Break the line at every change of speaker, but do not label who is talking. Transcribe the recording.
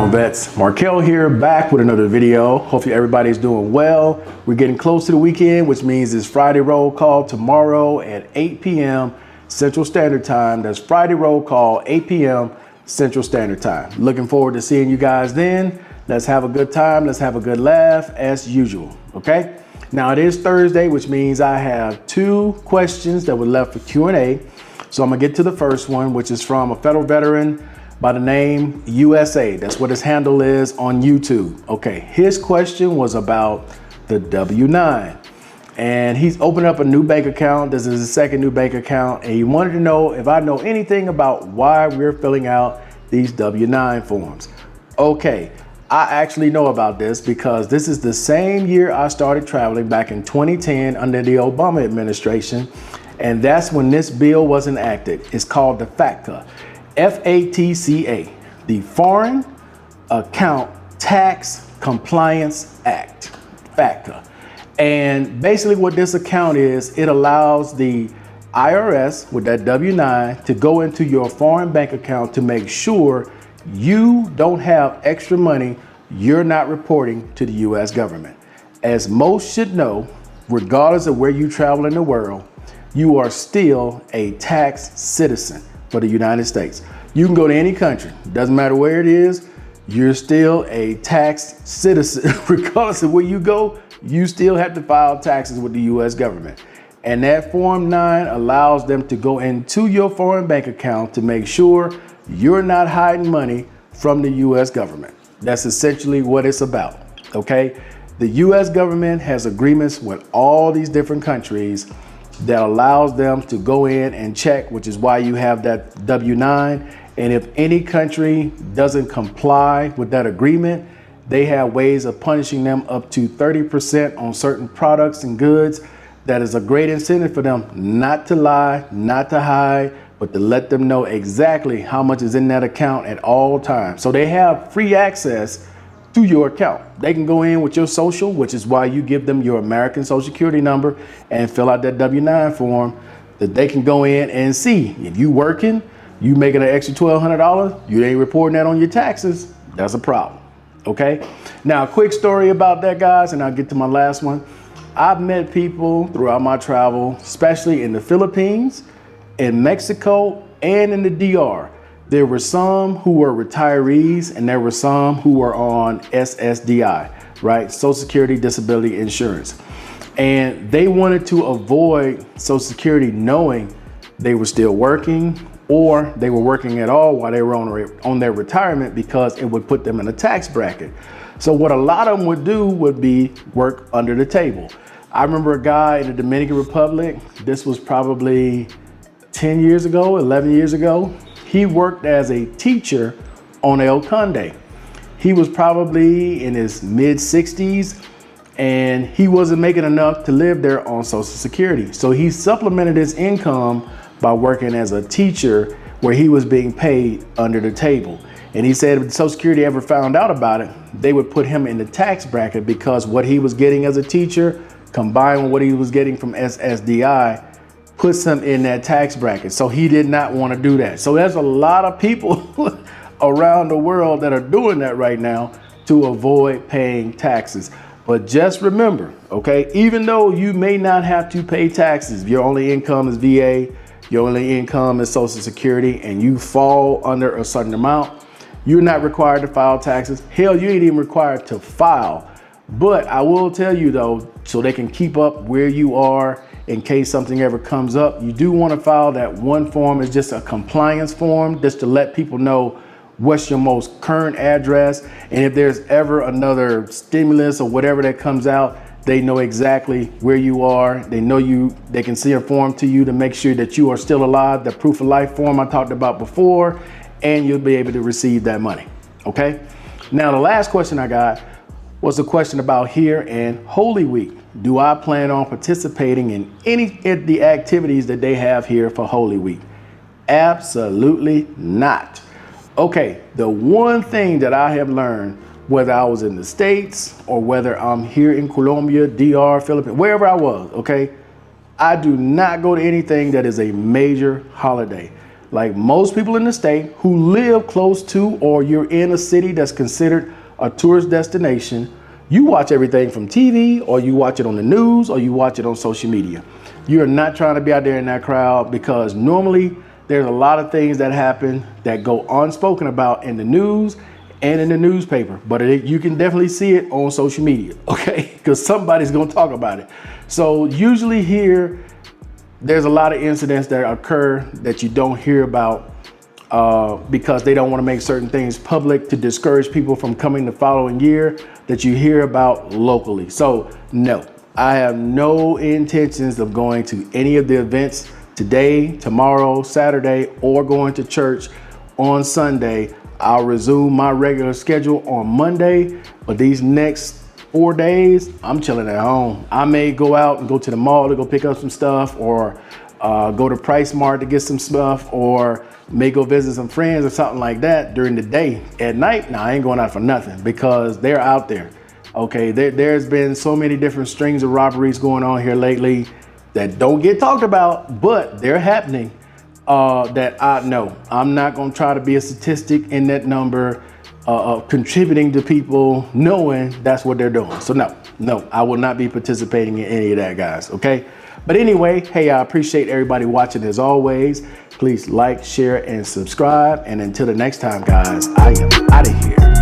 on, vets? Markel here, back with another video. Hopefully everybody's doing well. We're getting close to the weekend, which means it's Friday roll call tomorrow at 8 p.m. Central Standard Time. That's Friday roll call, 8 p.m. Central Standard Time. Looking forward to seeing you guys then. Let's have a good time. Let's have a good laugh as usual, okay? Now it is Thursday, which means I have 2 questions that were left for Q&A. So I'm gonna get to the first one, which is from a federal veteran by the name USA. That's what his handle is on YouTube. Okay, his question was about the W-9. And he's opened up a new bank account. This is his second new bank account. And he wanted to know if I know anything about why we're filling out these W-9 forms. Okay, I actually know about this because this is the same year I started traveling back in 2010 under the Obama administration. And that's when this bill was enacted. It's called the FATCA. FATCA, the Foreign Account Tax Compliance Act, FATCA. And basically what this account is, it allows the IRS with that W-9 to go into your foreign bank account to make sure you don't have extra money you're not reporting to the US government. As most should know, regardless of where you travel in the world, you are still a tax citizen for the United States. You can go to any country, doesn't matter where it is, you're still a tax citizen. Regardless of where you go, you still have to file taxes with the US government. And that Form 9 allows them to go into your foreign bank account to make sure you're not hiding money from the US government. That's essentially what it's about, okay? The US government has agreements with all these different countries that allows them to go in and check, which is why you have that W-9. And if any country doesn't comply with that agreement, they have ways of punishing them up to 30% on certain products and goods. That is a great incentive for them not to lie, not to hide, but to let them know exactly how much is in that account at all times. So they have free access to your account. They can go in with your social, which is why you give them your American Social Security number and fill out that W-9 form, that they can go in and see if you working, you making an extra $1,200, you ain't reporting that on your taxes, that's a problem, okay? Now, a quick story about that, guys, and I'll get to my last one. I've met people throughout my travel, especially in the Philippines, in Mexico, and in the DR. There were some who were retirees and there were some who were on SSDI, right? Social Security Disability Insurance. And they wanted to avoid Social Security knowing they were still working or they were working at all while they were on their retirement because it would put them in a tax bracket. So what a lot of them would do would be work under the table. I remember a guy in the Dominican Republic, this was probably 10 years ago, 11 years ago. He worked as a teacher on El Conde. He was probably in his mid 60s and he wasn't making enough to live there on Social Security. So he supplemented his income by working as a teacher where he was being paid under the table. And he said if Social Security ever found out about it, they would put him in the tax bracket because what he was getting as a teacher combined with what he was getting from SSDI puts him in that tax bracket. So he did not want to do that. So there's a lot of people around the world that are doing that right now to avoid paying taxes. But just remember, okay, even though you may not have to pay taxes, your only income is VA, your only income is Social Security, and you fall under a certain amount, you're not required to file taxes. Hell, you ain't even required to file. But I will tell you though, so they can keep up where you are in case something ever comes up, you do want to file that one form. It's just a compliance form just to let people know what's your most current address. And if there's ever another stimulus or whatever that comes out, they know exactly where you are. They know you, they can see a form to you to make sure that you are still alive, the proof of life form I talked about before, and you'll be able to receive that money, okay? Now, the last question I got was a question about here and Holy Week. Do I plan on participating in any of the activities that they have here for Holy Week? Absolutely not. Okay, the one thing that I have learned, whether I was in the States or whether I'm here in Colombia, DR, Philippines, wherever I was, okay, I do not go to anything that is a major holiday. like most people in the state who live close to, or you're in a city that's considered a tourist destination, you watch everything from TV, or you watch it on the news, or you watch it on social media. You're not trying to be out there in that crowd, because normally there's a lot of things that happen that go unspoken about in the news and in the newspaper, but you can definitely see it on social media, okay? Because somebody's gonna talk about it. So usually here, there's a lot of incidents that occur that you don't hear about because they don't want to make certain things public to discourage people from coming the following year, that you hear about locally. So no, I have no intentions of going to any of the events today, tomorrow, Saturday, or going to church on Sunday. I'll resume my regular schedule on Monday, but these next 4 days, I'm chilling at home. I may go out and go to the mall to go pick up some stuff, or go to Price Mart to get some stuff, or may go visit some friends or something like that during the day. At night, I ain't going out for nothing, because they're out there. Okay, there's been so many different strings of robberies going on here lately that don't get talked about, but they're happening. That I know I'm not going to try to be a statistic in that number of contributing to people knowing that's what they're doing. So no, I will not be participating in any of that, guys. Okay. But anyway, hey, I appreciate everybody watching as always. Please like, share, and subscribe. And until the next time, guys, I am out of here.